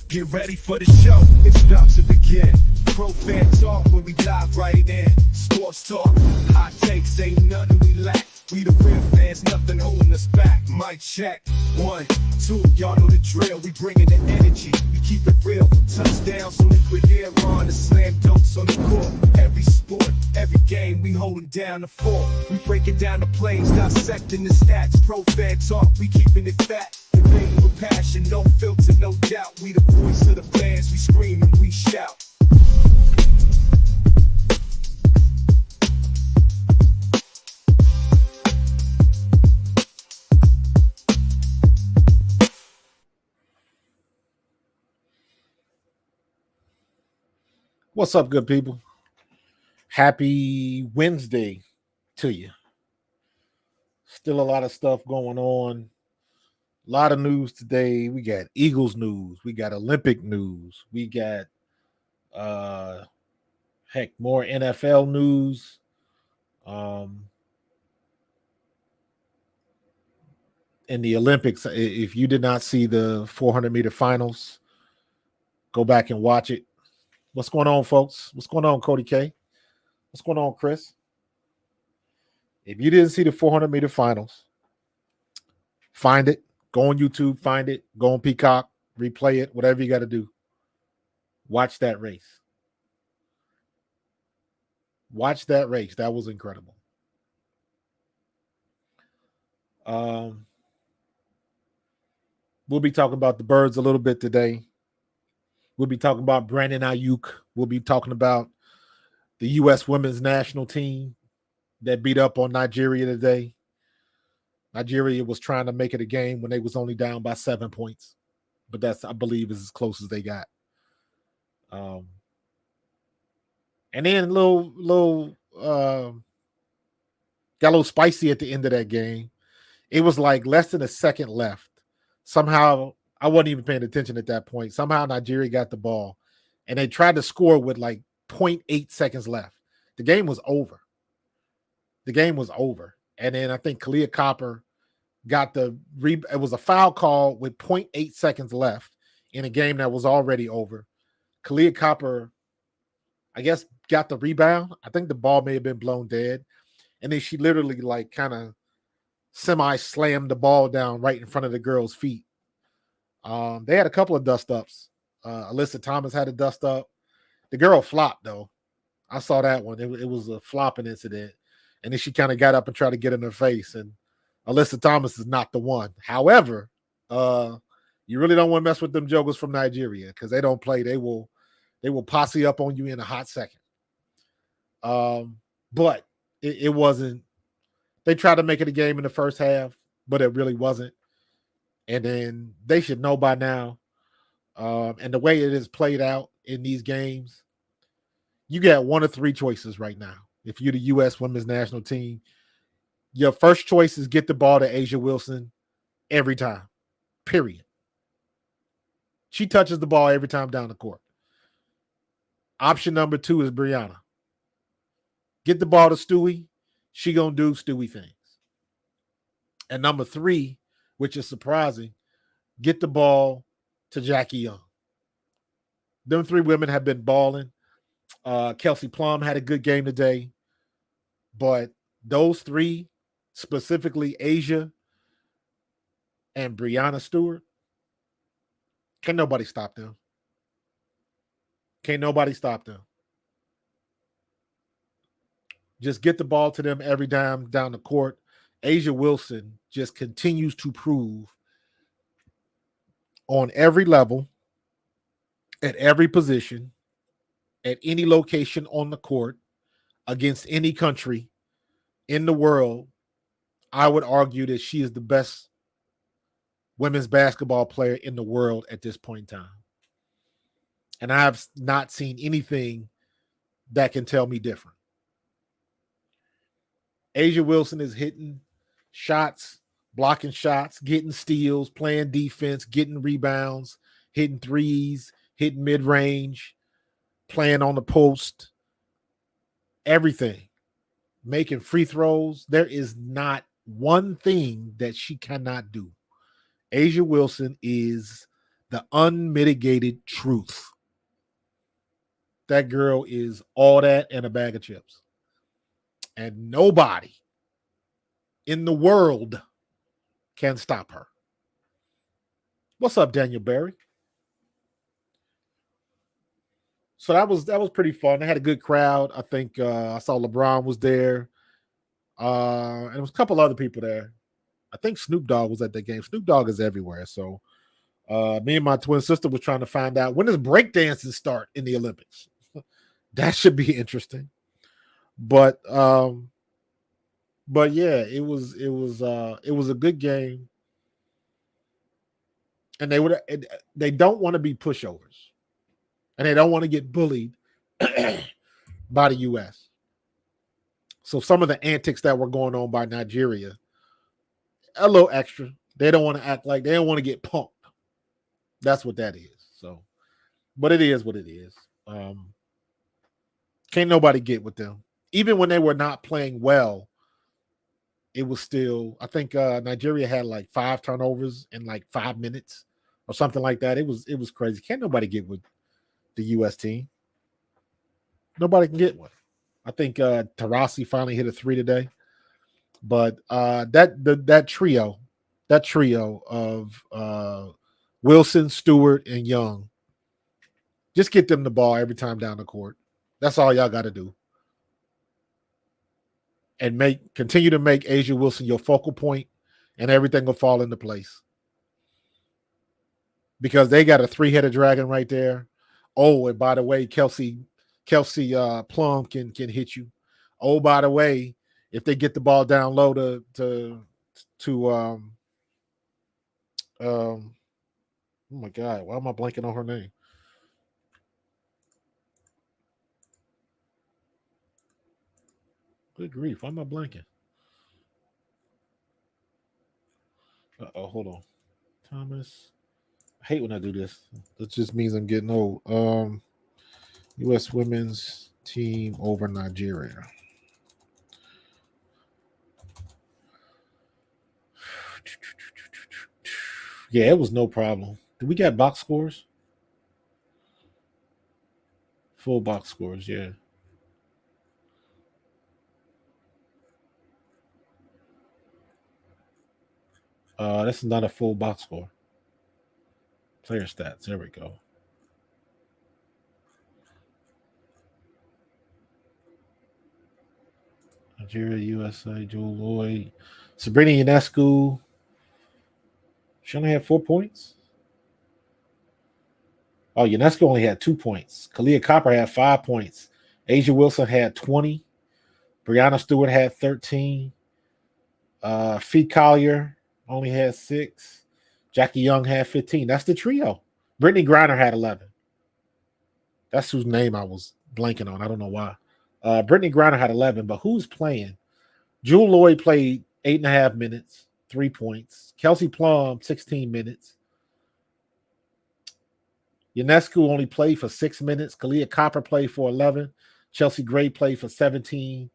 Get ready for the show, it's about to begin. Pro fan talk when we dive right in. Sports talk, hot takes, ain't nothing we lack. We the real fans, nothing holding us back. Mic check, 1, 2, y'all know the drill. We bringing the energy, we keep it real. Touchdowns on liquid air, on the slam dunks on the court. Every sport, every game, we holding down the fort. We breaking down the plays, dissecting the stats. Pro fan talk, we keeping it fat. Debating with passion, no filter, no doubt. We the voice of the fans, we scream and we shout. What's up, good people? Happy Wednesday to you. Still a lot of stuff going on. A lot of news today. We got Eagles news. We got Olympic news. We got, more NFL news. In the Olympics, if you did not see the 400-meter finals, go back and watch it. What's going on, folks? What's going on, Cody K? What's going on, Chris? If you didn't see the 400-meter finals, find it. Go on YouTube, find it. Go on Peacock, replay it, whatever you got to do. Watch that race. Watch that race. That was incredible. We'll be talking about the birds a little bit today. We'll be talking about Brandon Ayuk. We'll be talking about the U.S. women's national team that beat up on Nigeria today. Nigeria was trying to make it a game when they was only down by 7 points. But that's, I believe, is as close as they got. And then got a little spicy at the end of that game. It was like less than a second left. Somehow, I wasn't even paying attention at that point. Somehow Nigeria got the ball, and they tried to score with like 0.8 seconds left. The game was over. And then I think Kalia Copper got it was a foul call with 0.8 seconds left in a game that was already over. Kalia Copper, I guess, got the rebound. I think the ball may have been blown dead. And then she literally like kind of semi-slammed the ball down right in front of the girl's feet. They had a couple of dust-ups. Alyssa Thomas had a dust-up. The girl flopped, though. I saw that one. It was a flopping incident. And then she kind of got up and tried to get in her face. And Alyssa Thomas is not the one. However, you really don't want to mess with them jokers from Nigeria because they don't play. They will posse up on you in a hot second. But it wasn't. They tried to make it a game in the first half, but it really wasn't. And then they should know by now And the way it is played out in these games, you got one of three choices right now. If you're the U.S. women's national team, your first choice is get the ball to Asia Wilson every time, period. She touches the ball every time down the court. Option number 2 is Brianna. Get the ball to Stewie. She going to do Stewie things. And number 3, which is surprising, get the ball to Jackie Young. Them 3 women have been balling. Kelsey Plum had a good game today. But those 3, specifically Asia and Brianna Stewart, can't nobody stop them. Can't nobody stop them. Just get the ball to them every time down the court. Asia Wilson just continues to prove on every level, at every position, at any location on the court, against any country in the world, I would argue that she is the best women's basketball player in the world at this point in time. And I have not seen anything that can tell me different. Asia Wilson is hitting shots, blocking shots, getting steals, playing defense, getting rebounds, hitting threes, hitting mid-range, playing on the post, everything, making free throws. There is not one thing that she cannot do. Asia Wilson is the unmitigated truth. That girl is all that and a bag of chips. And nobody in the world can stop her. What's up, Daniel Barry? So that was pretty fun. They had a good crowd. I think I saw LeBron was there. And there was a couple other people there. I think Snoop Dogg was at the game. Snoop Dogg is everywhere. So me and my twin sister was trying to find out, when does breakdancing start in the Olympics? That should be interesting. But yeah, it was a good game. And they don't want to be pushovers. And they don't want to get bullied by the US. So some of the antics that were going on by Nigeria, a little extra. They don't want to act like, they don't want to get punked. That's what that is. So, but it is what it is. Can't nobody get with them. Even when they were not playing well, it was still, I think Nigeria had like 5 turnovers in like 5 minutes or something like that. It was crazy. Can't nobody get with the US team. Nobody can get one. I think Tarasi finally hit a 3 today. But that trio of Wilson, Stewart, and Young, just get them the ball every time down the court. That's all y'all got to do. And continue to make Asia Wilson your focal point, and everything will fall into place. Because they got a 3-headed dragon right there. Oh, and by the way, Kelsey Plum can hit you. Oh, by the way, if they get the ball down low to oh my God, why am I blanking on her name? Good grief, why am I blanking? Hold on. Thomas. I hate when I do this. That just means I'm getting old. U.S. women's team over Nigeria. Yeah, it was no problem. Do we got box scores? Full box scores, yeah. This is not a full box score. Player stats. There we go. Nigeria, USA, Jewel Lloyd, Sabrina Ionescu. She only had 4 points. Oh, Ionescu only had 2 points. Kalia Copper had 5 points. Asia Wilson had 20. Brianna Stewart had 13. Fee Collier only had 6. Jackie Young had 15. That's the trio. Brittany Griner had 11. That's whose name I was blanking on. I don't know why. Brittany Griner had 11, but who's playing? Jewel Lloyd played 8.5 minutes, 3 points. Kelsey Plum, 16 minutes. Ionescu only played for 6 minutes. Kalia Copper played for 11. Chelsea Gray played for 17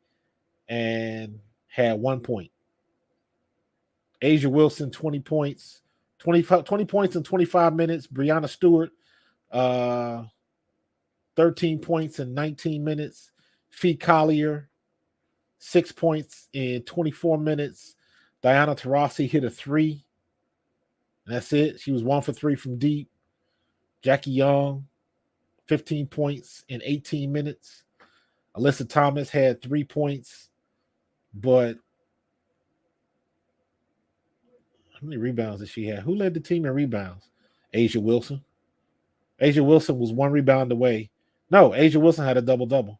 and had 1 point. Asia Wilson, 20 points. 20 points in 25 minutes. Brianna Stewart, 13 points in 19 minutes. Fee Collier, 6 points in 24 minutes. Diana Taurasi hit a 3. And that's it. She was 1 for 3 from deep. Jackie Young, 15 points in 18 minutes. Alyssa Thomas had 3 points, but how many rebounds did she have? Who led the team in rebounds? Asia Wilson. Asia Wilson was 1 rebound away. No, Asia Wilson had a double-double.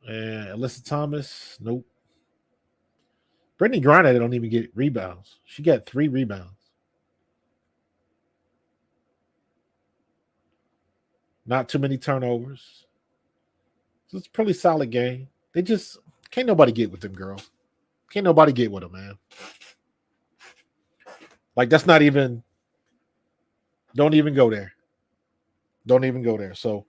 And Alyssa Thomas, nope. Brittany Griner don't even get rebounds. She got 3 rebounds. Not too many turnovers. So it's a pretty solid game. They just can't nobody get with them girls. Can't nobody get with them, man. Like that's not even. Don't even go there. Don't even go there. So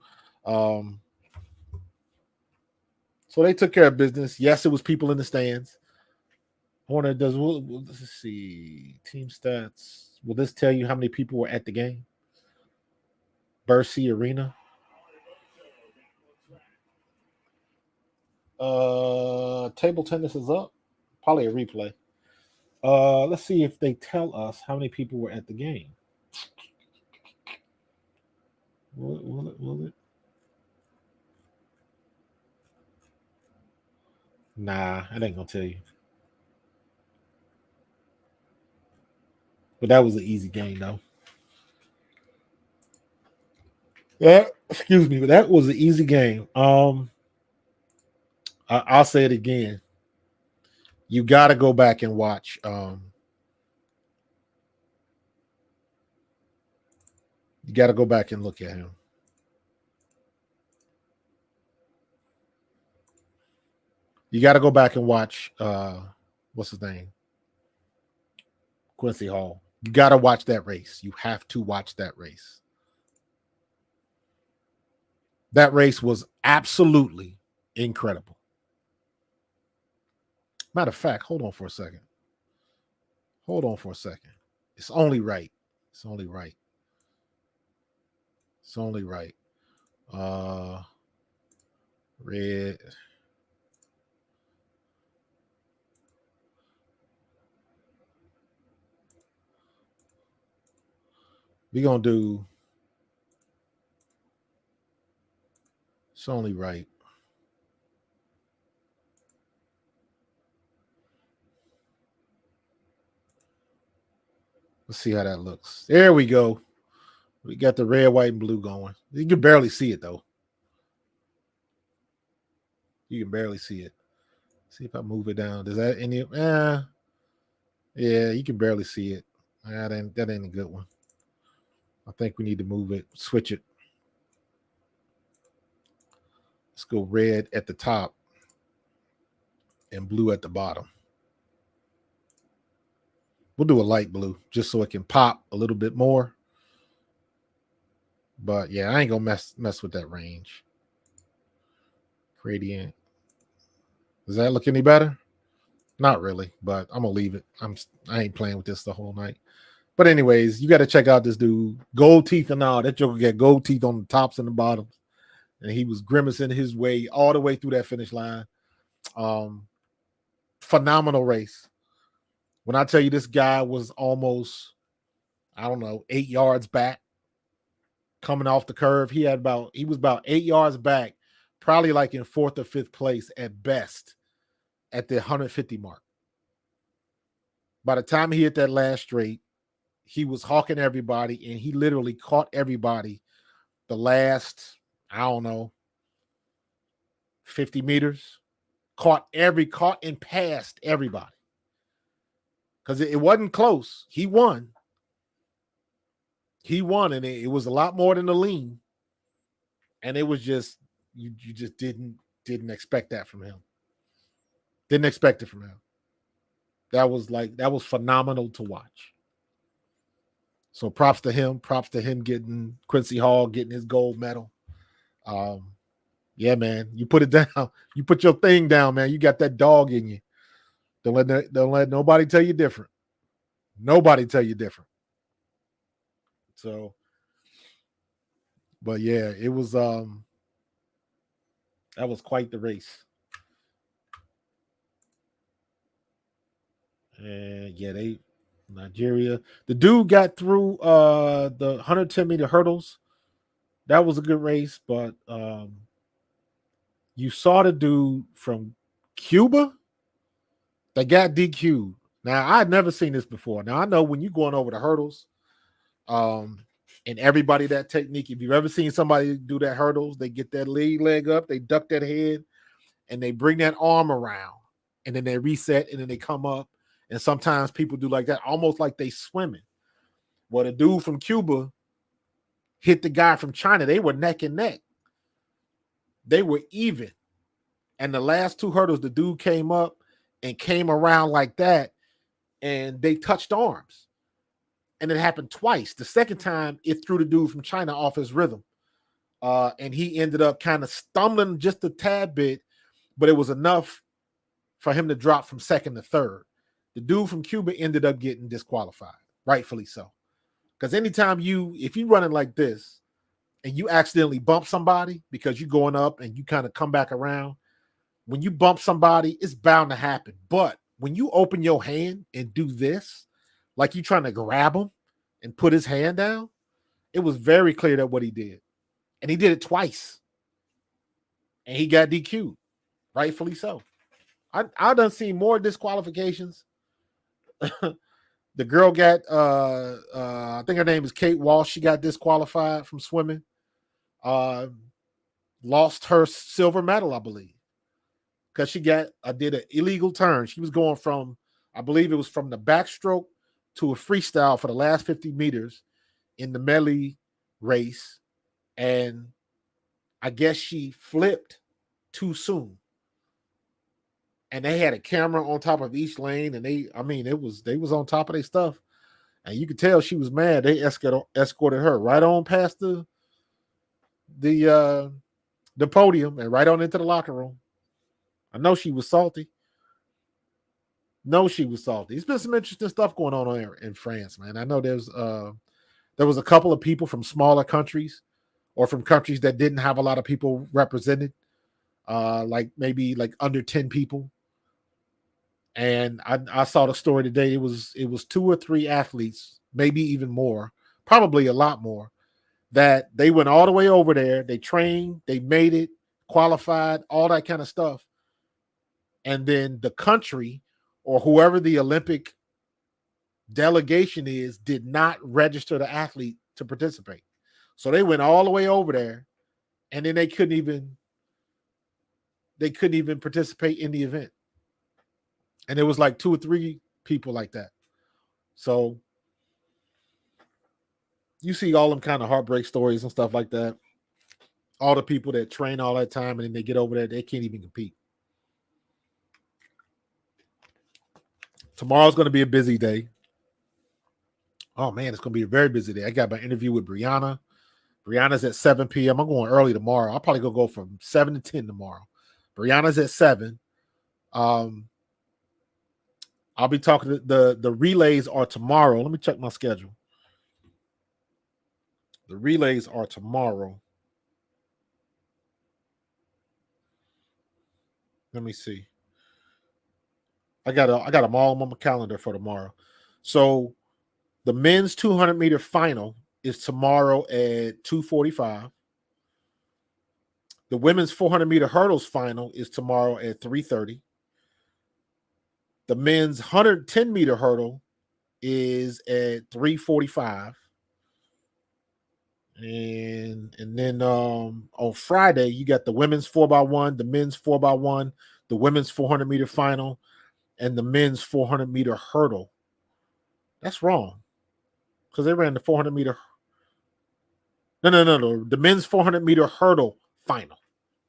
they took care of business. Yes, it was people in the stands. Horner does. Let's see team stats. Will this tell you how many people were at the game? Bercy Arena. Table tennis is up. Probably a replay. Let's see if they tell us how many people were at the game. Will it? Nah, I ain't gonna tell you. But that was an easy game, though. Yeah, excuse me, but that was an easy game. I'll say it again. You got to go back and watch. You got to go back and look at him. You got to go back and watch. What's his name? Quincy Hall. You got to watch that race. You have to watch that race. That race was absolutely incredible. Matter of fact, hold on for a second. It's only right. Red. We're going to do. It's only right. Let's see how that looks. There we go. We got the red, white, and blue going. You can barely see it, though. You can barely see it. See if I move it down. Does that any? Yeah, you can barely see it. That ain't a good one. I think we need to move it, switch it. Let's go red at the top and blue at the bottom. We'll do a light blue just so it can pop a little bit more. But yeah, I ain't gonna mess with that range. Gradient. Does that look any better? Not really, but I'm gonna leave it. I ain't playing with this the whole night. But anyways, you got to check out this dude. Gold teeth and all. That joker got gold teeth on the tops and the bottoms. And he was grimacing his way all the way through that finish line. Phenomenal race. When I tell you this guy was almost, 8 yards back coming off the curve. He was about 8 yards back, probably like in 4th or 5th place at best at the 150 mark. By the time he hit that last straight, he was hawking everybody, and he literally caught everybody the last, 50 meters. Caught and passed everybody. Because it wasn't close. He won, He won, and it was a lot more than the lean. And it was just you just didn't expect that from him. Didn't expect it from him. That was phenomenal to watch. So props to him. Props to him getting Quincy Hall getting his gold medal. Um, yeah, man, you put it down. You put your thing down, man. You got that dog in you. Don't let nobody tell you different. Nobody tell you different. So, but yeah, it was that was quite the race. And yeah, Nigeria. The dude got through the 110-meter hurdles. That was a good race, but you saw the dude from Cuba that got DQ'd. Now, I had never seen this before. Now, I know when you're going over the hurdles, and everybody that technique, if you've ever seen somebody do that hurdles, they get that leg up, they duck that head, and they bring that arm around, and then they reset, and then they come up. And sometimes people do like that, almost like they swimming. Well, the dude from Cuba hit the guy from China. They were neck and neck. They were even. And the last two hurdles, the dude came up and came around like that, and they touched arms. And it happened twice. The second time, it threw the dude from China off his rhythm. And he ended up kind of stumbling just a tad bit, but it was enough for him to drop from second to third. The dude from Cuba ended up getting disqualified, rightfully so. Because anytime if you're running like this and you accidentally bump somebody because you're going up and you kind of come back around, when you bump somebody, it's bound to happen. But when you open your hand and do this, like you're trying to grab him and put his hand down, it was very clear that what he did. And he did it twice. And he got DQ'd, rightfully so. I done seen more disqualifications. The girl got I think her name is Kate Walsh. She got disqualified from swimming. Lost her silver medal, I believe, because she did an illegal turn. She was going from, I believe it was from the backstroke to a freestyle for the last 50 meters in the medley race, and I guess she flipped too soon. And they had a camera on top of each lane, and they was on top of their stuff, and you could tell she was mad. They escorted her right on past the podium and right on into the locker room. I know she was salty. It's been some interesting stuff going on there in France, man. I know there was a couple of people from smaller countries or from countries that didn't have a lot of people represented, like maybe like under 10 people. And I saw the story today. It was 2 or 3 athletes, maybe even more, probably a lot more, that they went all the way over there. They trained, they made it, qualified, all that kind of stuff. And then the country or whoever the Olympic delegation is did not register the athlete to participate. So they went all the way over there, and then they couldn't even participate in the event. And it was like 2 or 3 people like that. So you see all them kind of heartbreak stories and stuff like that. All the people that train all that time and then they get over there, they can't even compete. Tomorrow's going to be a busy day. Oh, man, it's going to be a very busy day. I got my interview with Brianna. Brianna's at 7 p.m. I'm going early tomorrow. I'll probably go from 7 to 10 tomorrow. Brianna's at 7. I'll be talking to the relays are tomorrow. Let me check my schedule. The relays are tomorrow. Let me see. I got them all on my calendar for tomorrow. So the men's 200-meter final is tomorrow at 2:45. The women's 400-meter hurdles final is tomorrow at 3:30. The men's 110-meter hurdle is at 3:45. And then on Friday, you got the women's 4x1, the men's 4x1, the women's 400-meter final, and the men's 400-meter hurdle. That's wrong because they ran the 400-meter No. The men's 400-meter hurdle final,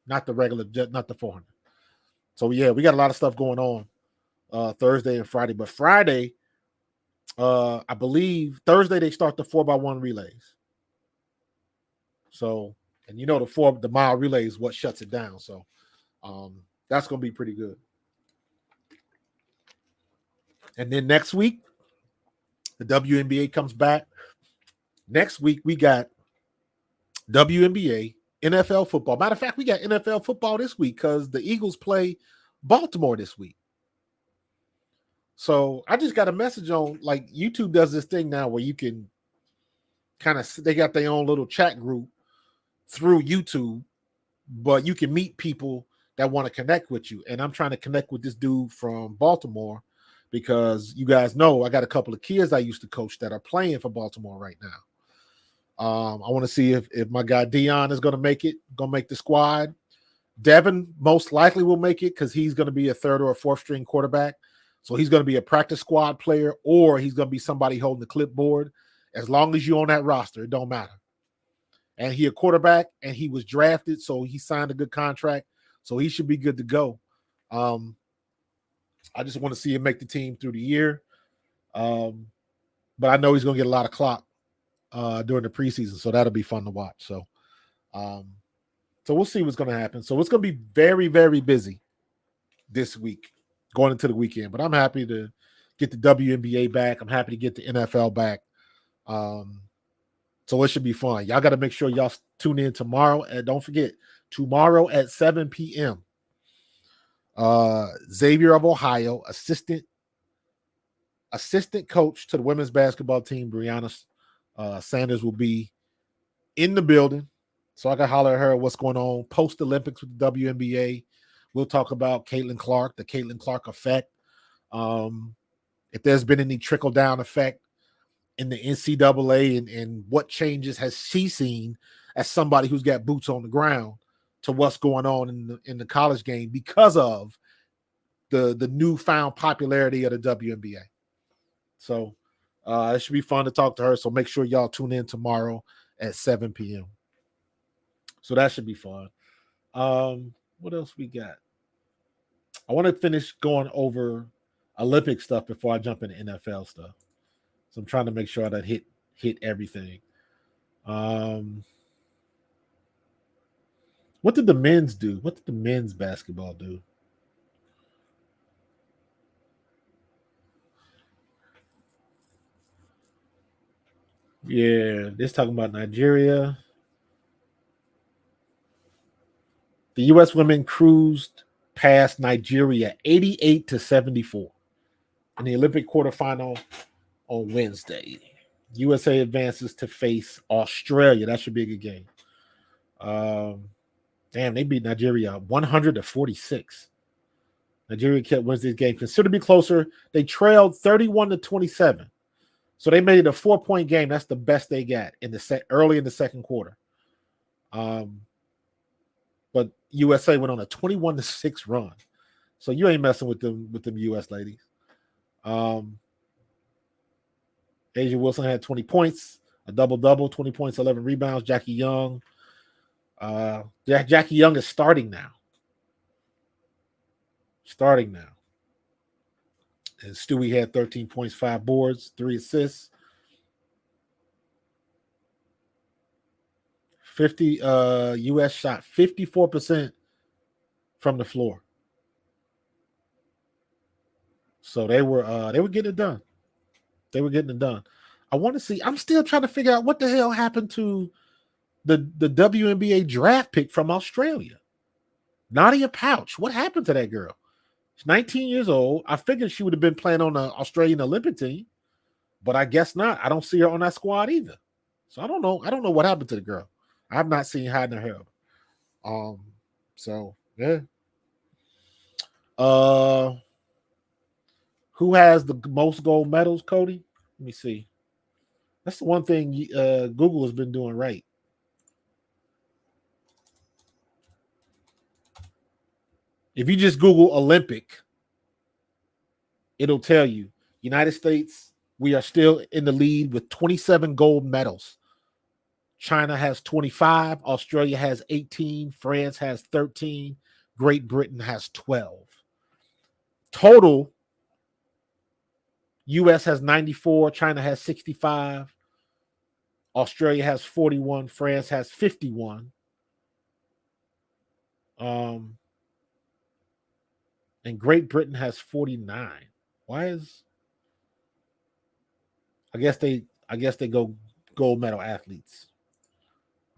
not the regular, not the 400. So yeah, we got a lot of stuff going on Thursday and Friday. But Friday, I believe Thursday they start the 4x1 relays. So, and the mile relay is what shuts it down. So that's gonna be pretty good. And then next week, the WNBA comes back. Next week, we got WNBA, NFL football. Matter of fact, we got NFL football this week because the Eagles play Baltimore this week. So I just got a message on, like, YouTube does this thing now where you can they got their own little chat group through YouTube, but you can meet people that want to connect with you. And I'm trying to connect with this dude from Baltimore because you guys know I got a couple of kids I used to coach that are playing for Baltimore right now. I want to see if my guy Dion is going to make the squad. Devin most likely will make it because he's going to be a third or a fourth string quarterback. So he's going to be a practice squad player, or he's going to be somebody holding the clipboard. As long as you're on that roster, it don't matter. And he a quarterback, and he was drafted, so he signed a good contract. So he should be good to go. I just want to see him make the team through the year. But I know he's going to get a lot of clock during the preseason, so that'll be fun to watch. So we'll see what's going to happen. So it's going to be very, very busy this week going into the weekend. But I'm happy to get the WNBA back. I'm happy to get the NFL back. So it should be fun. Y'all got to make sure y'all tune in tomorrow. And don't forget, tomorrow at 7 p.m., Xavier of Ohio, assistant coach to the women's basketball team, Brianna Sanders, will be in the building. So I can holler at her what's going on post-Olympics with the WNBA. We'll talk about Caitlin Clark, the Caitlin Clark effect. If there's been any trickle-down effect in the NCAA and what changes has she seen as somebody who's got boots on the ground to what's going on in the college game because of the newfound popularity of the WNBA. So it should be fun to talk to her. So make sure y'all tune in tomorrow at 7 p.m. So that should be fun. What else we got? I want to finish going over Olympic stuff before I jump into NFL stuff. So I'm trying to make sure that hit everything. What did the men's do? What did the men's basketball do? Yeah, this talking about Nigeria. The U.S. women cruised past Nigeria 88-74 in the Olympic quarterfinal on Wednesday. USA advances to face Australia. That should be a good game. Damn, they beat Nigeria 100-46. Nigeria kept Wednesday's game considerably closer. They trailed 31-27. So they made it a 4-point game. That's the best they got in the early in the second quarter. But USA went on a 21-6 run. So you ain't messing with them US ladies. Asia Wilson had 20 points, a double-double, 20 points, 11 rebounds. Jackie Young. Jackie Young is starting now. And Stewie had 13 points, 5 boards, 3 assists. 50 US shot 54% from the floor. So they were getting it done. I want to see. I'm still trying to figure out what the hell happened to the WNBA draft pick from Australia. Nadia Pouch. What happened to that girl? She's 19 years old. I figured she would have been playing on the Australian Olympic team, but I guess not. I don't see her on that squad either. So I don't know. I don't know what happened to the girl. I've not seen hiding her hair. So yeah. Who has the most gold medals, Cody? Let me see. That's the one thing Google has been doing right. If you just Google Olympic, it'll tell you United States, we are still in the lead with 27 gold medals. China has 25. Australia has 18. France has 13. Great Britain has 12. Total, US has 94. China has 65. Australia has 41. France has 51. And Great Britain has 49. Why is I guess they go gold medal athletes.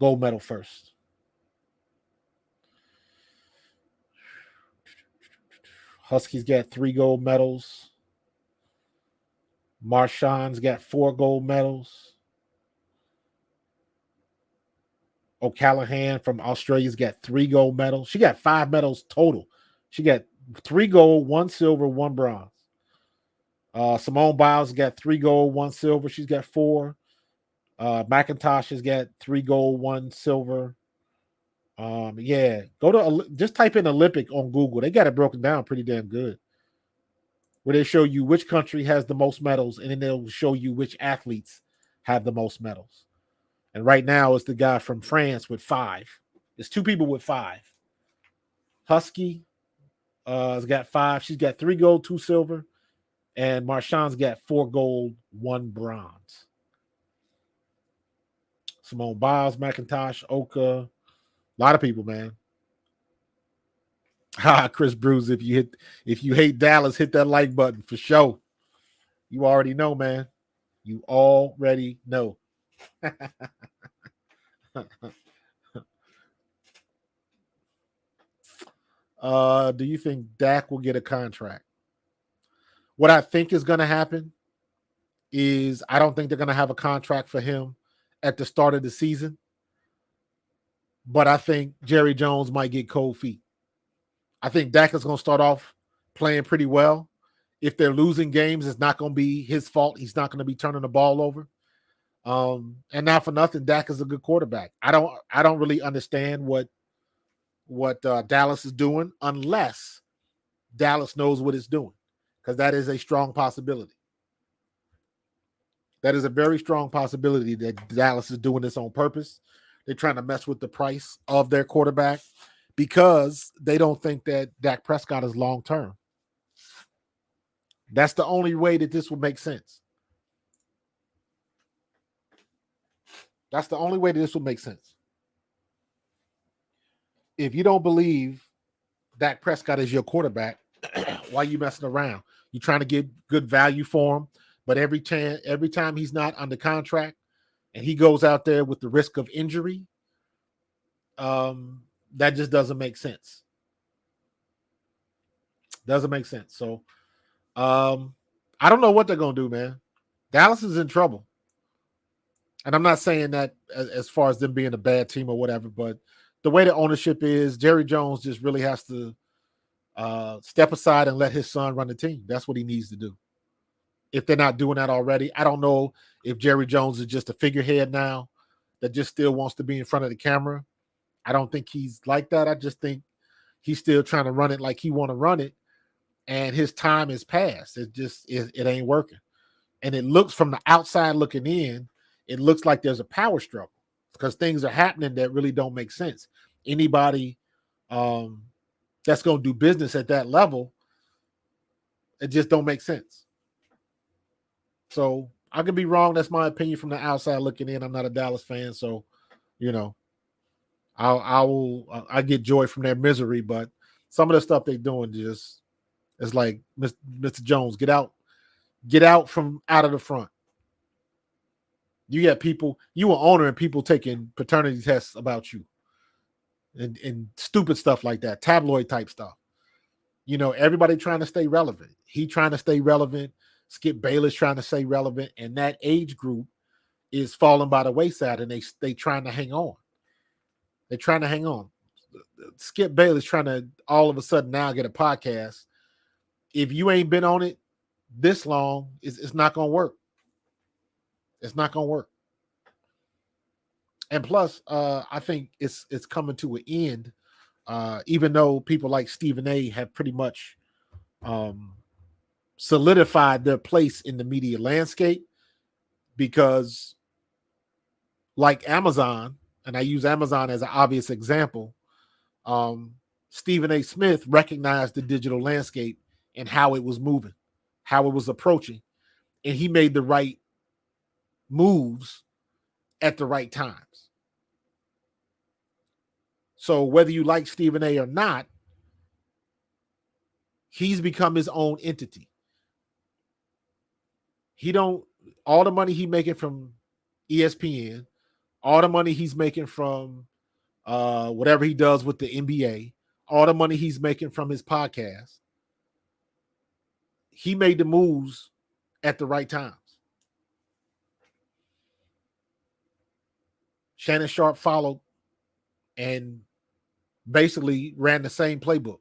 Gold medal first. Huskies got 3 gold medals. Marchand's got 4 gold medals. O'Callaghan from Australia's got 3 gold medals. She got 5 medals total. She got 3 gold, 1 silver, 1 bronze. Simone Biles got 3 gold, 1 silver. She's got 4. McIntosh has got 3 gold, 1 silver. Yeah, go to just type in Olympic on Google. They got it broken down pretty damn good, where they show you which country has the most medals, and then they'll show you which athletes have the most medals. And right now, it's the guy from France with 5. It's 2 people with 5. Husky has got 5. She's got 3 gold, 2 silver, and Marchand's got 4 gold, 1 bronze. Simone Biles, McIntosh, Oka, a lot of people, man. Chris Bruce, if you hate Dallas, hit that like button for sure. You already know, man. You already know. Do you think Dak will get a contract? What I think is going to happen is I don't think they're going to have a contract for him at the start of the season. But I think Jerry Jones might get cold feet. I think Dak is going to start off playing pretty well. If they're losing games, it's not going to be his fault. He's not going to be turning the ball over. And not for nothing, Dak is a good quarterback. I don't really understand what Dallas is doing unless Dallas knows what it's doing, because that is a strong possibility. That is a very strong possibility that Dallas is doing this on purpose. They're trying to mess with the price of their quarterback because they don't think that Dak Prescott is long-term. That's the only way that this would make sense. That's the only way that this would make sense. If you don't believe Dak Prescott is your quarterback, why are you messing around? You're trying to get good value for him, but every time he's not under contract and he goes out there with the risk of injury, that just doesn't make sense. Doesn't make sense. So I don't know what they're going to do, man. Dallas is in trouble. And I'm not saying that as far as them being a bad team or whatever, but the way the ownership is, Jerry Jones just really has to step aside and let his son run the team. That's what he needs to do. If they're not doing that already, I don't know if Jerry Jones is just a figurehead now that just still wants to be in front of the camera. I don't think he's like that. I just think he's still trying to run it like he want to run it, and his time is past. It ain't working. And it looks, from the outside looking in, it looks like there's a power struggle because things are happening that really don't make sense. Anybody that's going to do business at that level, it just don't make sense. So I could be wrong. That's my opinion from the outside looking in. I'm not a Dallas fan, so I get joy from their misery. But some of the stuff they're doing just is like, Mr. Jones, get out from out of the front. You got people, you an owner, and people taking paternity tests about you and stupid stuff like that, tabloid type stuff. Everybody trying to stay relevant. He trying to stay relevant. Skip Bayless trying to stay relevant, and that age group is falling by the wayside, and they trying to hang on. They're trying to hang on. Skip Bayless trying to all of a sudden now get a podcast. If you ain't been on it this long, it's not going to work. It's not going to work. And plus, I think it's coming to an end, even though people like Stephen A. have pretty much solidified their place in the media landscape, because like Amazon, and I use Amazon as an obvious example. Stephen A. Smith recognized the digital landscape and how it was moving, how it was approaching, and he made the right moves at the right times. So whether you like Stephen A. or not, he's become his own entity. He don't all the money he's making from ESPN, all the money he's making from whatever he does with the NBA, all the money he's making from his podcast. He made the moves at the right times. Shannon Sharp followed and basically ran the same playbook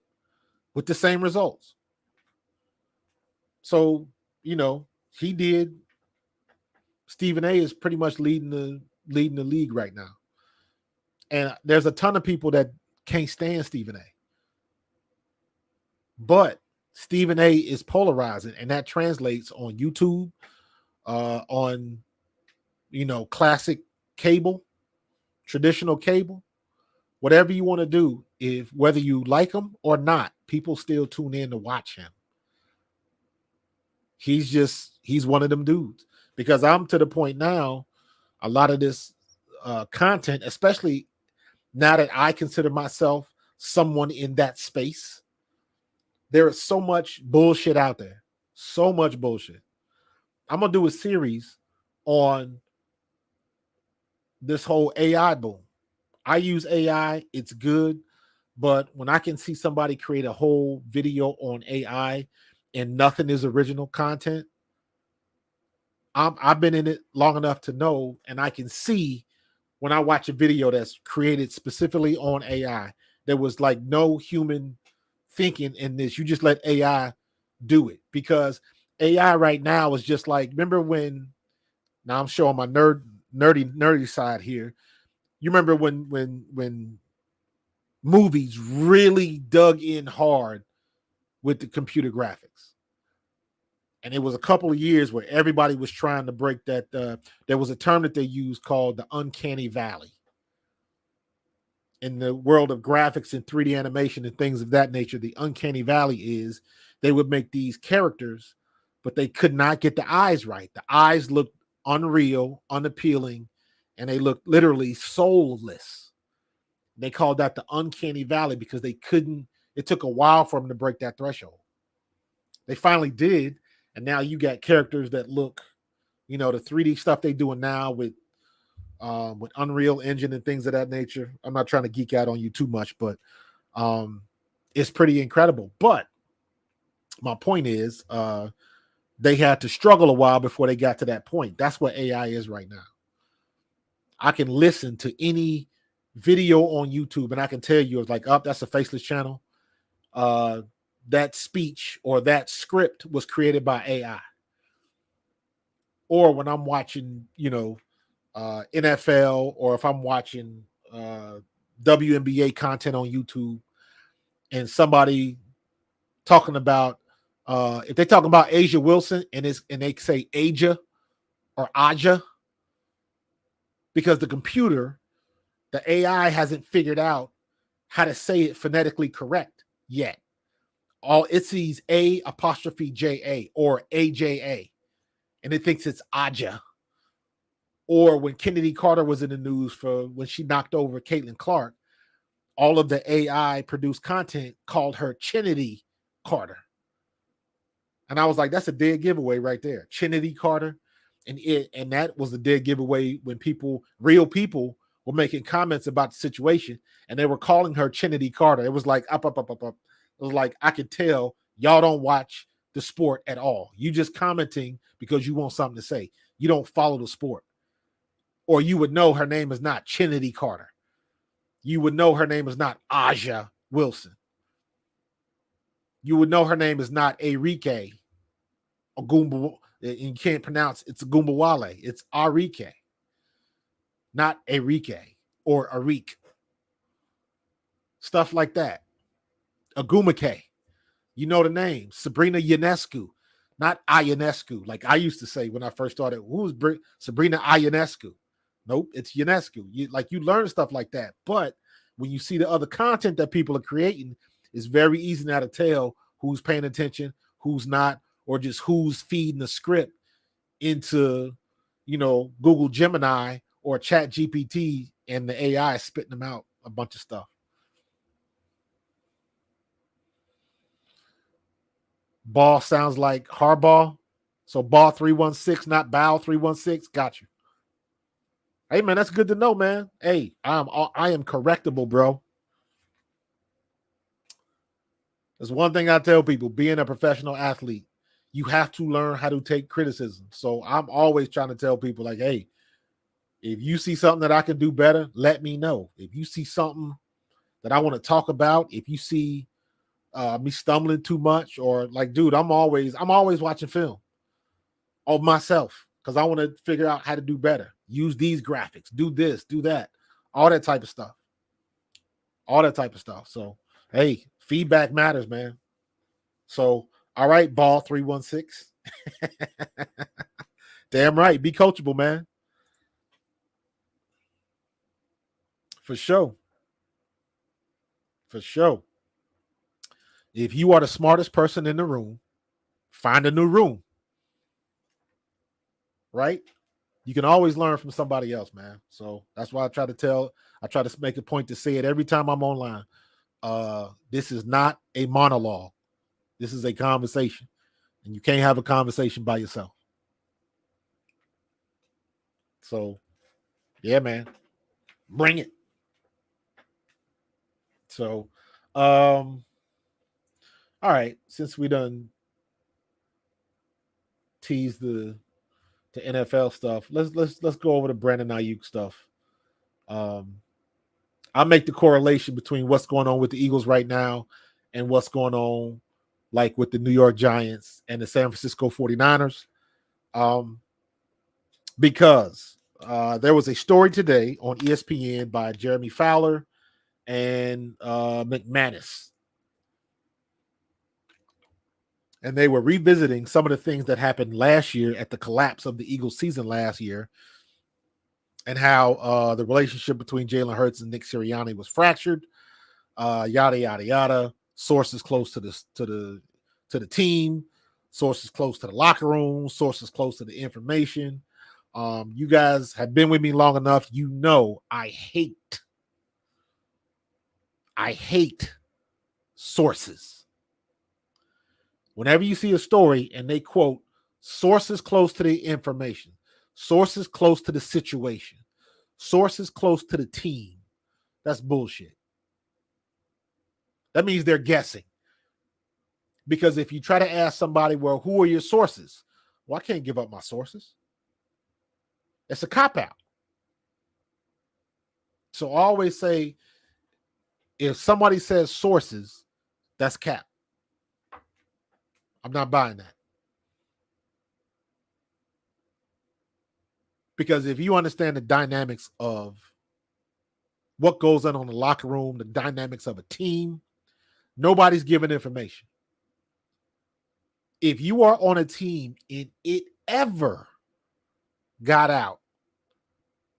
with the same results. So, he did. Stephen A is pretty much leading the league right now. And there's a ton of people that can't stand Stephen A. But Stephen A is polarizing, and that translates on YouTube, on classic cable, traditional cable, whatever you want to do. If whether you like him or not, people still tune in to watch him. He's one of them dudes, because I'm to the point now, a lot of this content, especially now that I consider myself someone in that space, there is so much bullshit out there. So much bullshit. I'm going to do a series on this whole AI boom. I use AI. It's good. But when I can see somebody create a whole video on AI and nothing is original content, I've been in it long enough to know, and I can see when I watch a video that's created specifically on AI, there was like no human thinking in this. You just let AI do it, because AI right now is just like, remember when, now I'm showing my nerdy side here. You remember when movies really dug in hard with the computer graphics, and it was a couple of years where everybody was trying to break that. There was a term that they used called the uncanny valley in the world of graphics and 3D animation and things of that nature. The uncanny valley is they would make these characters, but they could not get the eyes right. The eyes looked unreal, unappealing, and they looked literally soulless. They called that the uncanny valley because they couldn't, it took a while for them to break that threshold. They finally did, and now you got characters that look, the 3D stuff they doing now with Unreal Engine and things of that nature. I'm not trying to geek out on you too much, but it's pretty incredible. But my point is, they had to struggle a while before they got to that point. That's what AI is right now. I can listen to any video on YouTube and I can tell you, it's like, oh, that's a faceless channel. That speech or that script was created by AI. Or when I'm watching, NFL, or if I'm watching WNBA content on YouTube, and somebody talking about, if they're talking about Asia Wilson and they say Aja or Aja, because the AI hasn't figured out how to say it phonetically correct yet. All it sees A''JA or AJA, and it thinks it's Aja. Or when Kennedy Carter was in the news for when she knocked over Caitlin Clark, all of the AI produced content called her Chinity Carter. And I was like, that's a dead giveaway right there. Chinity Carter. And that was the dead giveaway when real people were making comments about the situation and they were calling her Chinity Carter. It was like up. It was like, I could tell y'all don't watch the sport at all. You just commenting because you want something to say. You don't follow the sport. Or you would know her name is not Chinity Carter. You would know her name is not Aja Wilson. You would know her name is not Enrique Ogumba. You can't pronounce it's Gumbawale. It's Arike, not Enrique or Arik. Stuff like that. Agumake. You know the name. Sabrina Ionescu, not Ionescu. Like I used to say when I first started, who's Sabrina Ionescu? Nope, it's UNESCO. You learn stuff like that. But when you see the other content that people are creating, it's very easy now to tell who's paying attention, who's not, or just who's feeding the script into, Google Gemini or Chat GPT, and the AI is spitting them out a bunch of stuff. Ball sounds like Harbaugh. So Ball 316, not Bow 316. Got you. Hey man, that's good to know, man. Hey, I am correctable, bro. There's one thing I tell people: being a professional athlete, you have to learn how to take criticism. So I'm always trying to tell people, like, hey, if you see something that I can do better, let me know. If you see something that I want to talk about, if you see me stumbling too much, or like, dude, I'm always watching film of myself because I want to figure out how to do better. Use these graphics, do this, do that, all that type of stuff. So, hey, feedback matters, man. So, all right, Ball 316. Damn right. Be coachable, man. For sure. For sure. If you are the smartest person in the room, find a new room. Right? You can always learn from somebody else, man. So that's why I try to make a point to say it every time I'm online. This is not a monologue. This is a conversation. And you can't have a conversation by yourself. So, yeah, man. Bring it. So, all right. Since we done teased the NFL stuff, let's go over the Brandon Ayuk stuff. I'll make the correlation between what's going on with the Eagles right now and what's going on, like, with the New York Giants and the San Francisco 49ers. Because there was a story today on ESPN by Jeremy Fowler and McManus. And they were revisiting some of the things that happened last year at the collapse of the Eagles season last year, and how the relationship between Jalen Hurts and Nick Sirianni was fractured. Yada yada yada. Sources close to the team, sources close to the locker room, sources close to the information. You guys have been with me long enough. You know I hate sources. Whenever you see a story and they quote sources close to the information, sources close to the situation, sources close to the team, that's bullshit. That means they're guessing. Because if you try to ask somebody, well, who are your sources? Well, I can't give up my sources. It's a cop-out. So I always say, if somebody says sources, that's cap. I'm not buying that. Because if you understand the dynamics of what goes on in the locker room, the dynamics of a team, nobody's giving information. If you are on a team and it ever got out,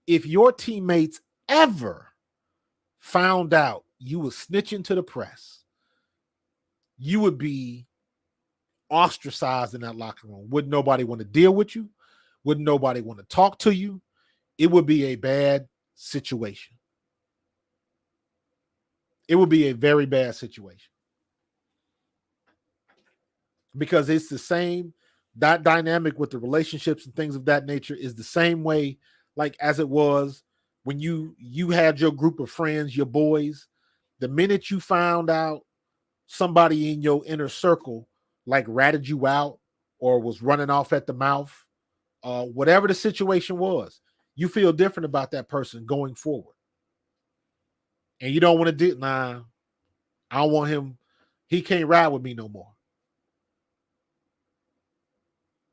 if your teammates ever found out you were snitching to the press, you would be ostracized in that locker room. Wouldn't nobody want to deal with you? Wouldn't nobody want to talk to you? It would be a bad situation. It would be a very bad situation. Because it's the same, that dynamic with the relationships and things of that nature is the same way, like, as it was when you had your group of friends, your boys. The minute you found out somebody in your inner circle, like, ratted you out or was running off at the mouth, whatever the situation was, you feel different about that person going forward. And you don't want to do, I don't want him. He can't ride with me no more.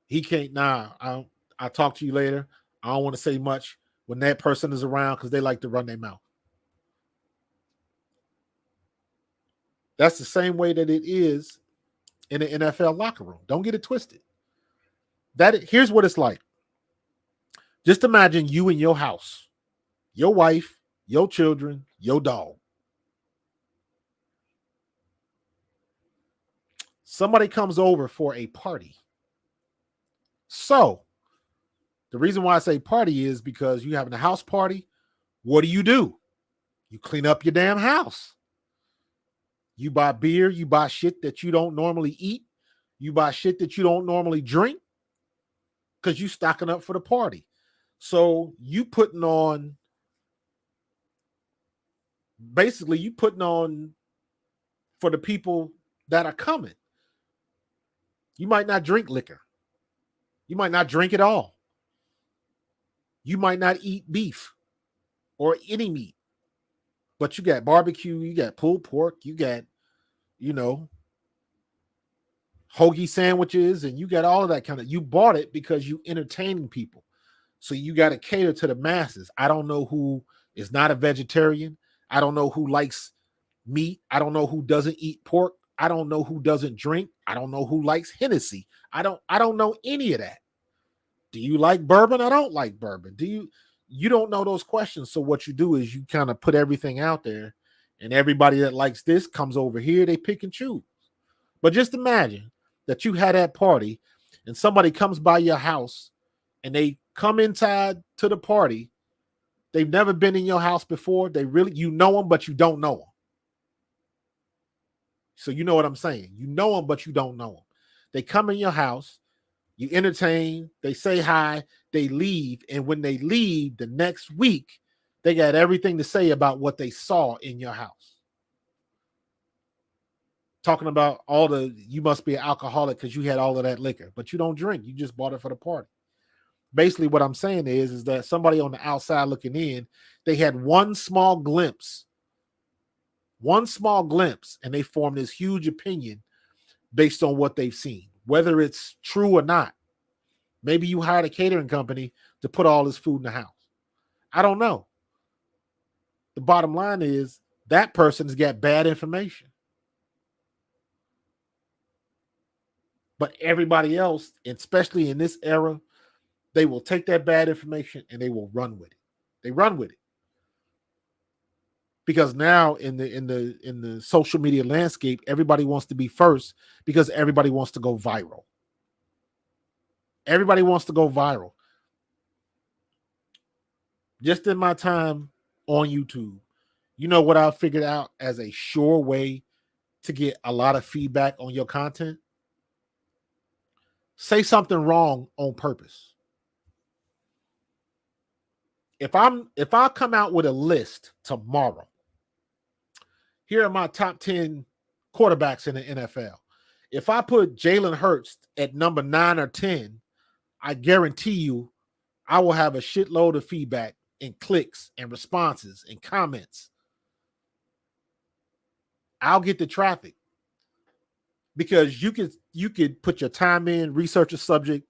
He can't. I'll talk to you later. I don't want to say much when that person is around because they like to run their mouth. That's the same way that it is in the NFL locker room. Don't get it twisted. Here's what it's like. Just imagine you in your house, your wife, your children, your dog. Somebody comes over for a party. So the reason why I say party is because you having a house party. What do? You clean up your damn house. You buy beer, you buy shit that you don't normally eat, you buy shit that you don't normally drink because you stocking up for the party. So you putting on, basically you putting on for the people that are coming. You might not drink liquor. You might not drink at all. You might not eat beef or any meat, but you got barbecue, you got pulled pork, you got, you know, hoagie sandwiches, and you got all of that kind of, you bought it because you entertaining people. So you got to cater to the masses. I don't know who is not a vegetarian. I don't know who likes meat. I don't know who doesn't eat pork. I don't know who doesn't drink. I don't know who likes Hennessy. I don't know any of that. Do you like bourbon? I don't like bourbon. You don't know those questions. So what you do is you kind of put everything out there, and everybody that likes this comes over here, they pick and choose. But just imagine that you had that party and somebody comes by your house and they come inside to the party. They've never been in your house before. They really, you know them, but you don't know them. So you know what I'm saying? You know them, but you don't know them. They come in your house, you entertain, they say hi, they leave. And when they leave the next week, they got everything to say about what they saw in your house. Talking about all the, you must be an alcoholic because you had all of that liquor, but you don't drink. You just bought it for the party. Basically, what I'm saying is that somebody on the outside looking in, they had one small glimpse, and they formed this huge opinion based on what they've seen, whether it's true or not. Maybe you hired a catering company to put all this food in the house. I don't know. The bottom line is that person's got bad information. But everybody else, especially in this era, they will take that bad information and they will run with it. They run with it. Because now in the social media landscape, everybody wants to be first because everybody wants to go viral. Everybody wants to go viral. Just in my time on YouTube, you know what I figured out as a sure way to get a lot of feedback on your content? Say something wrong on purpose. If I come out with a list tomorrow, here are my top 10 quarterbacks in the NFL. If I put Jalen Hurts at number 9 or 10, I guarantee you I will have a shitload of feedback and clicks and responses and comments. I'll get the traffic because you could put your time in, research a subject,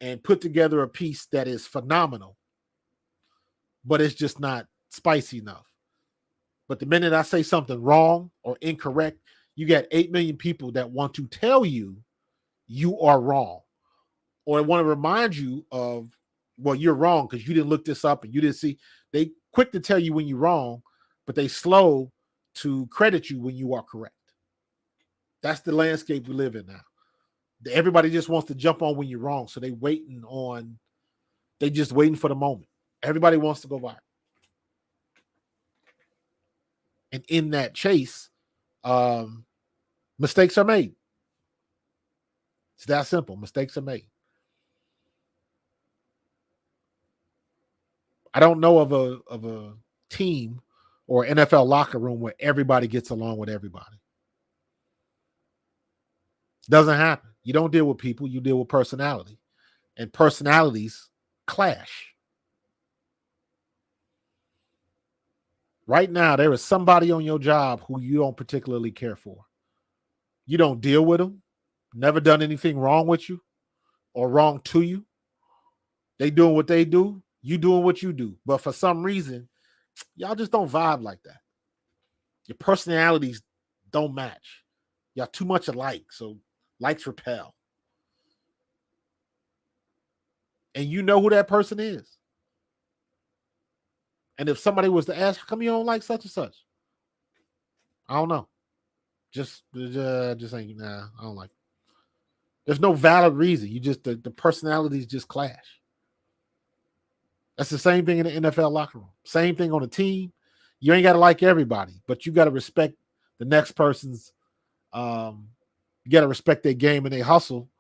and put together a piece that is phenomenal, but it's just not spicy enough. But the minute I say something wrong or incorrect, you got 8 million people that want to tell you you are wrong, or want to remind you of, well, you're wrong because you didn't look this up and you didn't see. They quick to tell you when you're wrong, but they slow to credit you when you are correct. That's the landscape we live in now. Everybody just wants to jump on when you're wrong, so they just waiting for the moment. Everybody wants to go viral. And in that chase, mistakes are made. It's that simple. Mistakes are made. I don't know of a team or NFL locker room where everybody gets along with everybody. Doesn't happen. You don't deal with people, you deal with personality. And personalities clash. Right now, there is somebody on your job who you don't particularly care for. You don't deal with them, never done anything wrong with you or wrong to you. They doing what they do, you doing what you do. But for some reason, y'all just don't vibe like that. Your personalities don't match. Y'all too much alike, so likes repel. and you know who that person is. And if somebody was to ask, how come you don't like such and such? I don't know. Just ain't, nah, I don't like it. There's no valid reason. You just, the personalities just clash. That's the same thing in the NFL locker room. Same thing on the team. You ain't got to like everybody, but you got to respect the next person's, you got to respect their game and their hustle,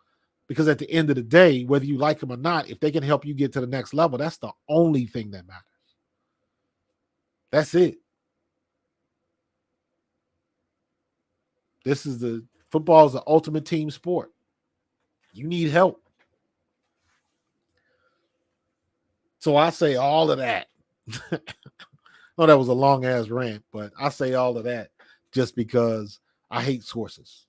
because at the end of the day, whether you like them or not, if they can help you get to the next level, that's the only thing that matters. That's it. Football is the ultimate team sport. You need help. So I say all of that. Oh, that was a long ass rant, but I say all of that just because I hate sources.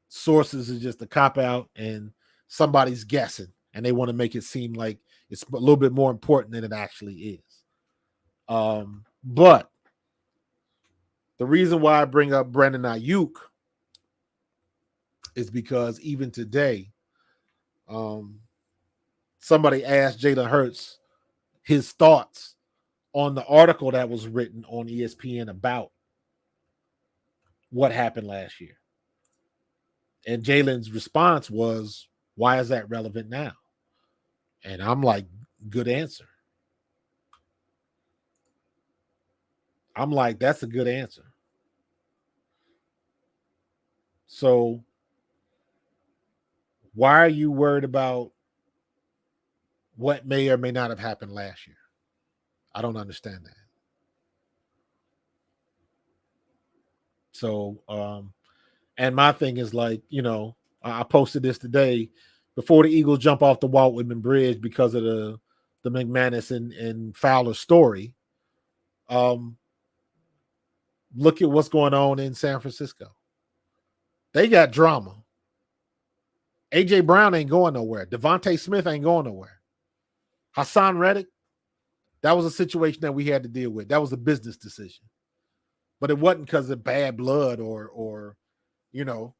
Sources is just a cop out, and somebody's guessing, and they want to make it seem like it's a little bit more important than it actually is. But the reason why I bring up Brandon Ayuk is because even today, somebody asked Jalen Hurts his thoughts on the article that was written on ESPN about what happened last year. And Jalen's response was, why is that relevant now? And I'm like, good answer. I'm like, that's a good answer. So why are you worried about what may or may not have happened last year? I don't understand that. So, and my thing is like, I posted this today before the Eagles jump off the Walt Whitman Bridge because of the McManus and Fowler story. Look at what's going on in San Francisco. They got drama. AJ Brown ain't going nowhere. Devontae Smith ain't going nowhere. Hassan Reddick, that was a situation that we had to deal with. That was a business decision. But it wasn't because of bad blood or that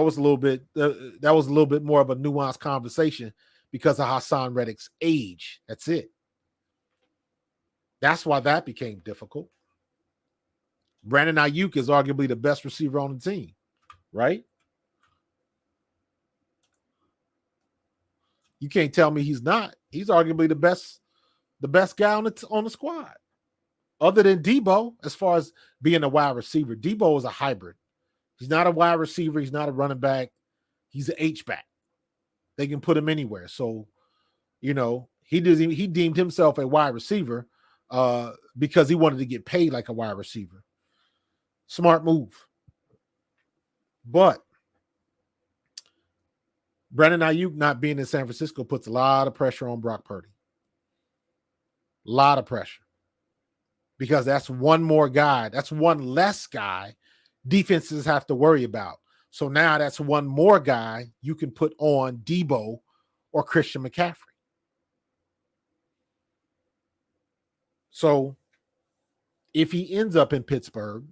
was a little bit more of a nuanced conversation because of Hassan Reddick's age. That's it. That's why that became difficult. Brandon Ayuk is arguably the best receiver on the team, right? You can't tell me he's not. He's arguably the best guy on the squad, other than Debo. As far as being a wide receiver, Debo is a hybrid. He's not a wide receiver. He's not a running back. He's an H-back. They can put him anywhere. So, he deemed himself a wide receiver because he wanted to get paid like a wide receiver. Smart move. But Brandon Ayuk not being in San Francisco puts a lot of pressure on Brock Purdy. A lot of pressure. Because that's one more guy. That's one less guy defenses have to worry about. So now that's one more guy you can put on Debo or Christian McCaffrey. So if he ends up in Pittsburgh,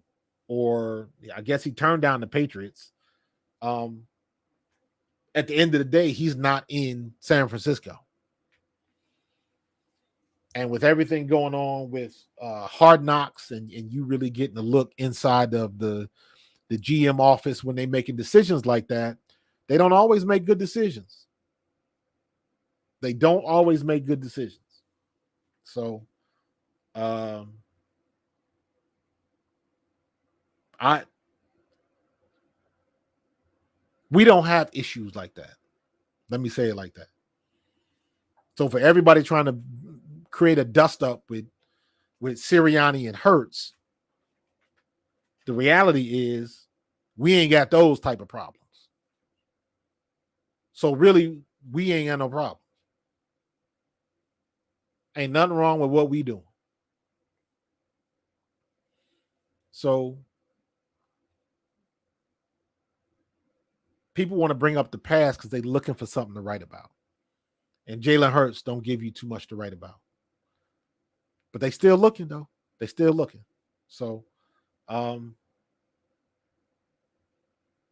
or I guess he turned down the Patriots, at the end of the day, he's not in San Francisco. And with everything going on with Hard Knocks and you really getting a look inside of the GM office when they're making decisions like that, they don't always make good decisions. They don't always make good decisions. So we don't have issues like that. Let me say it like that. So for everybody trying to create a dust up with Sirianni and Hurts, the reality is we ain't got those type of problems. So really, we ain't got no problem. Ain't nothing wrong with what we doing. So people want to bring up the past because they're looking for something to write about. And Jalen Hurts don't give you too much to write about. But they still looking, though. They still looking. So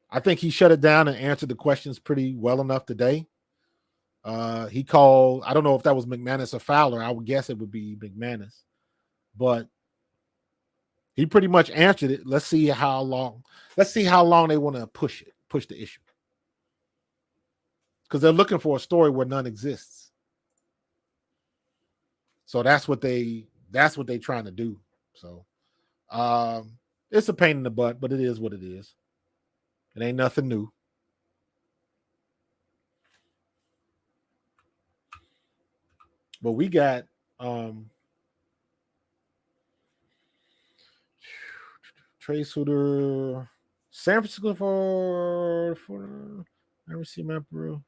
I think he shut it down and answered the questions pretty well enough today. He called, I don't know if that was McManus or Fowler. I would guess it would be McManus. But he pretty much answered it. Let's see how long they want to push the issue. Because they're looking for a story where none exists. So that's what they're trying to do. So it's a pain in the butt, but it is what it is. It ain't nothing new. But we got Trey Suter, San Francisco for never see my bro.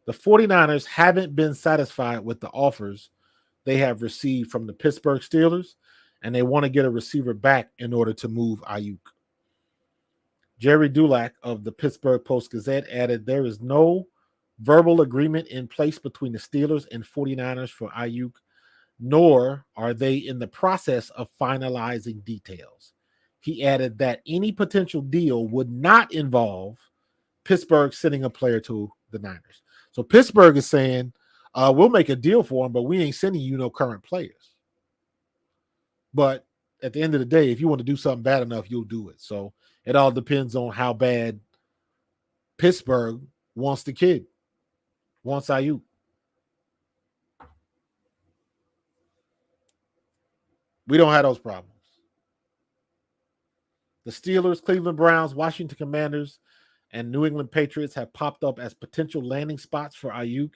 The 49ers haven't been satisfied with the offers they have received from the Pittsburgh Steelers, and they want to get a receiver back in order to move Ayuk. Jerry Dulac of the Pittsburgh Post-Gazette added, there is no verbal agreement in place between the Steelers and 49ers for Ayuk, nor are they in the process of finalizing details. He added that any potential deal would not involve Pittsburgh sending a player to the Niners. So Pittsburgh is saying, we'll make a deal for him, but we ain't sending you no current players. But at the end of the day, if you want to do something bad enough, you'll do it. So it all depends on how bad Pittsburgh wants the kid, wants Ayuk. We don't have those problems. The Steelers, Cleveland Browns, Washington Commanders, and New England Patriots have popped up as potential landing spots for Ayuk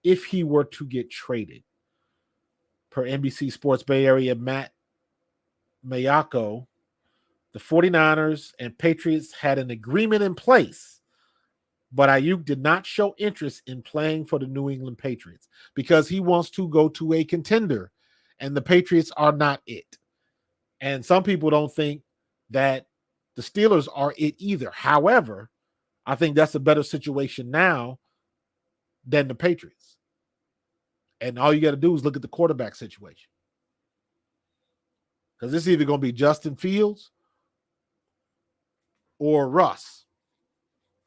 if he were to get traded. Per NBC Sports Bay Area, Matt Mayako, the 49ers and Patriots had an agreement in place, but Ayuk did not show interest in playing for the New England Patriots because he wants to go to a contender, and the Patriots are not it. And some people don't think that the Steelers are it either. However, I think that's a better situation now than the Patriots. And all you got to do is look at the quarterback situation. Because it's either going to be Justin Fields or Russ.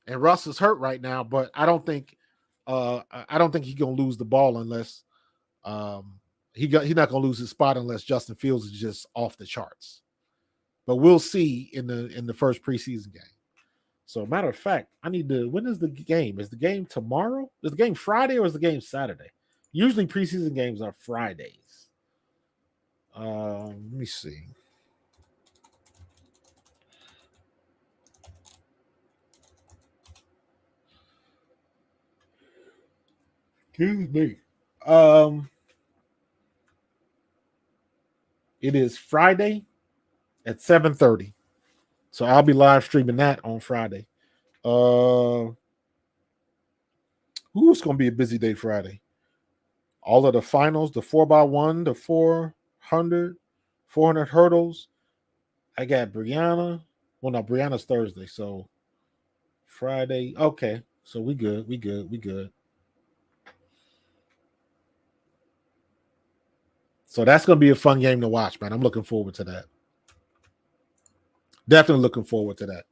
And Russ is hurt right now, but I don't think he's going to lose the ball unless he's not going to lose his spot unless Justin Fields is just off the charts. But we'll see in the first preseason game. So, matter of fact, when is the game? Is the game tomorrow? Is the game Friday or is the game Saturday? Usually preseason games are Fridays. Let me see. Excuse me. It is Friday at 7:30. So I'll be live streaming that on Friday. It's going to be a busy day Friday. All of the finals, the 4x1, the 400 hurdles. I got Brianna. Well, no, Brianna's Thursday. So Friday. Okay. So we good. So that's going to be a fun game to watch, man. I'm looking forward to that. Definitely looking forward to that.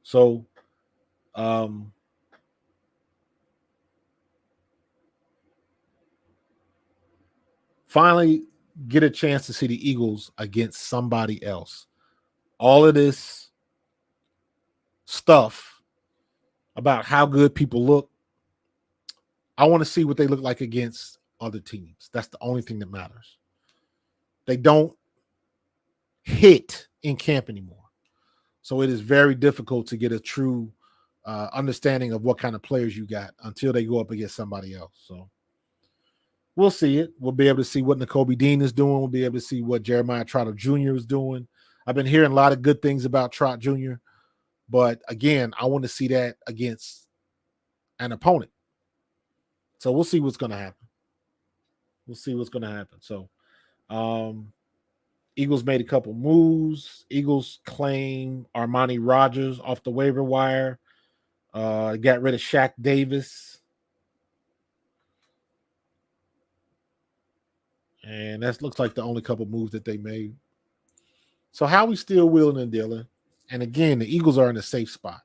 So, finally get a chance to see the Eagles against somebody else. All of this stuff about how good people look, I want to see what they look like against other teams. That's the only thing that matters. They don't hit in camp anymore. So it is very difficult to get a true understanding of what kind of players you got until they go up against somebody else. So we'll see it. We'll be able to see what Nakobe Dean is doing. We'll be able to see what Jeremiah Trotter Jr. is doing. I've been hearing a lot of good things about Trot Jr., but again, I want to see that against an opponent. So we'll see what's going to happen. So Eagles made a couple moves. Eagles claim Armani Rogers off the waiver wire. Got rid of Shaq Davis. And that looks like the only couple moves that they made. So how we still wheeling and dealing. And again, the Eagles are in a safe spot.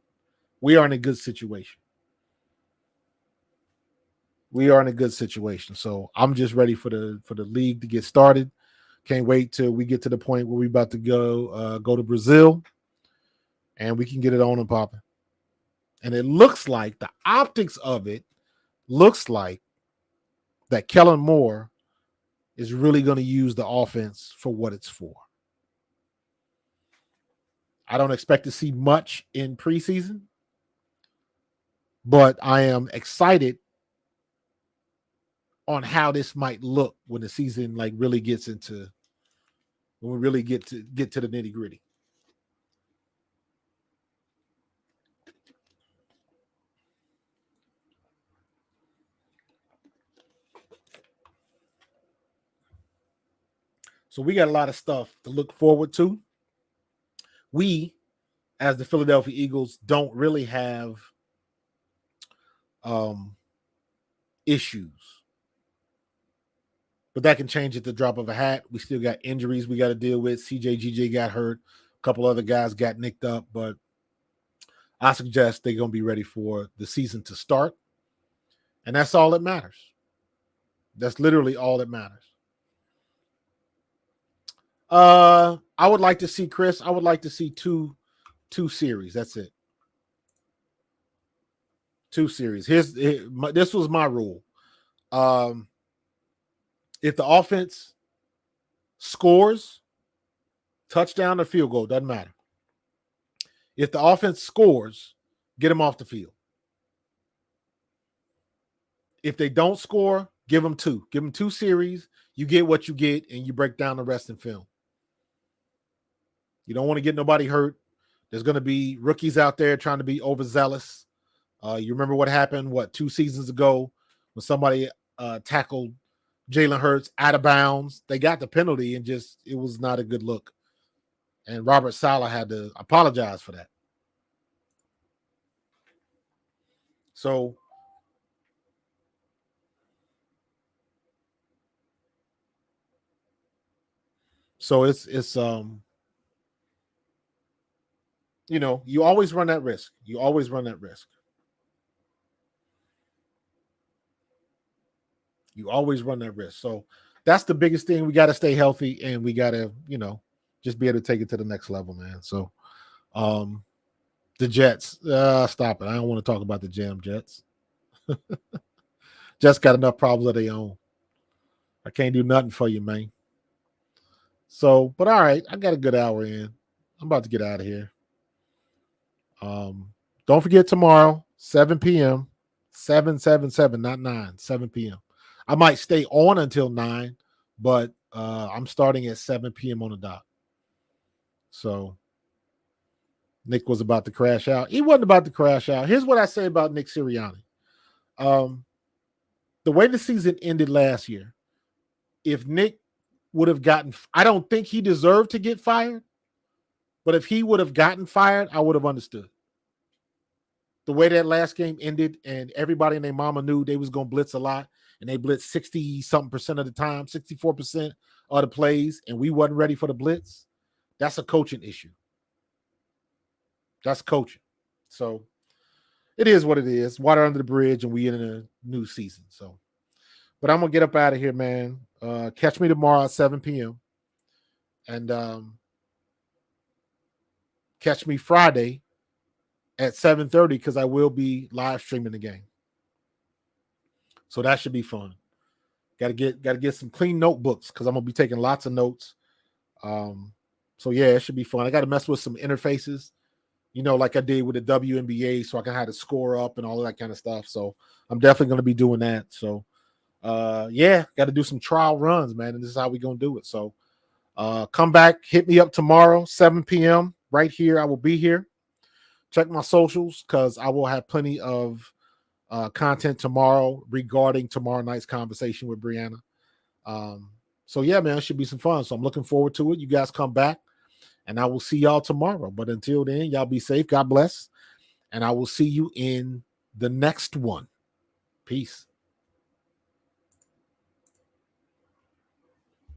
We are in a good situation. So I'm just ready for the league to get started. Can't wait till we get to the point where we about to go to Brazil, and we can get it on and popping. And it looks like the optics of it looks like that Kellen Moore is really going to use the offense for what it's for. I don't expect to see much in preseason, but I am excited on how this might look when the season like really gets into, when we really get to the nitty-gritty. So we got a lot of stuff to look forward to. We, as the Philadelphia Eagles, don't really have issues, but that can change at the drop of a hat. We still got injuries we got to deal with. CJ got hurt. A couple other guys got nicked up, but I suggest they're going to be ready for the season to start. And that's all that matters. That's literally all that matters. I would like to see, Chris, I would like to see two series. That's it. 2 series. This was my rule. If the offense scores, touchdown or field goal, doesn't matter. If the offense scores, get them off the field. If they don't score, give them 2. Give them 2 series. You get what you get, and you break down the rest in film. You don't want to get nobody hurt. There's going to be rookies out there trying to be overzealous. You remember what happened, 2 seasons ago when somebody tackled Jalen Hurts out of bounds. They got the penalty and just it was not a good look. And Robert Saleh had to apologize for that. So it's you always run that risk. So that's the biggest thing. We got to stay healthy, and we got to, just be able to take it to the next level, man. So the Jets, stop it. I don't want to talk about the Jets. Jets got enough problems of their own. I can't do nothing for you, man. So, but all right, I got a good hour in. I'm about to get out of here. Don't forget tomorrow, 7 p.m. 7, not 9, 7 p.m. I might stay on until 9, but I'm starting at 7 p.m. on the dot. So Nick was about to crash out. He wasn't about to crash out. Here's what I say about Nick Sirianni. The way the season ended last year, if Nick would have gotten, I don't think he deserved to get fired, but if he would have gotten fired, I would have understood. The way that last game ended, and everybody and their mama knew they was going to blitz a lot, and they blitzed 60-something% of the time, 64% of the plays, and we wasn't ready for the blitz. That's a coaching issue. That's coaching. So it is what it is. Water under the bridge, and we in a new season. So, but I'm going to get up out of here, man. Catch me tomorrow at 7 p.m. And catch me Friday at 7:30 because I will be live streaming the game. So that should be fun. Got to get some clean notebooks because I'm gonna be taking lots of notes. So yeah, it should be fun. I got to mess with some interfaces, like I did with the WNBA, so I can have the score up and all of that kind of stuff. So I'm definitely gonna be doing that. So yeah, got to do some trial runs, man, and this is how we gonna do it. So come back, hit me up tomorrow, 7 p.m. right here. I will be here. Check my socials because I will have plenty of content tomorrow regarding tomorrow night's conversation with Brianna. So yeah, man, it should be some fun. So I'm looking forward to it. You guys come back, and I will see y'all tomorrow. But until then, y'all be safe. God bless. And I will see you in the next one. Peace.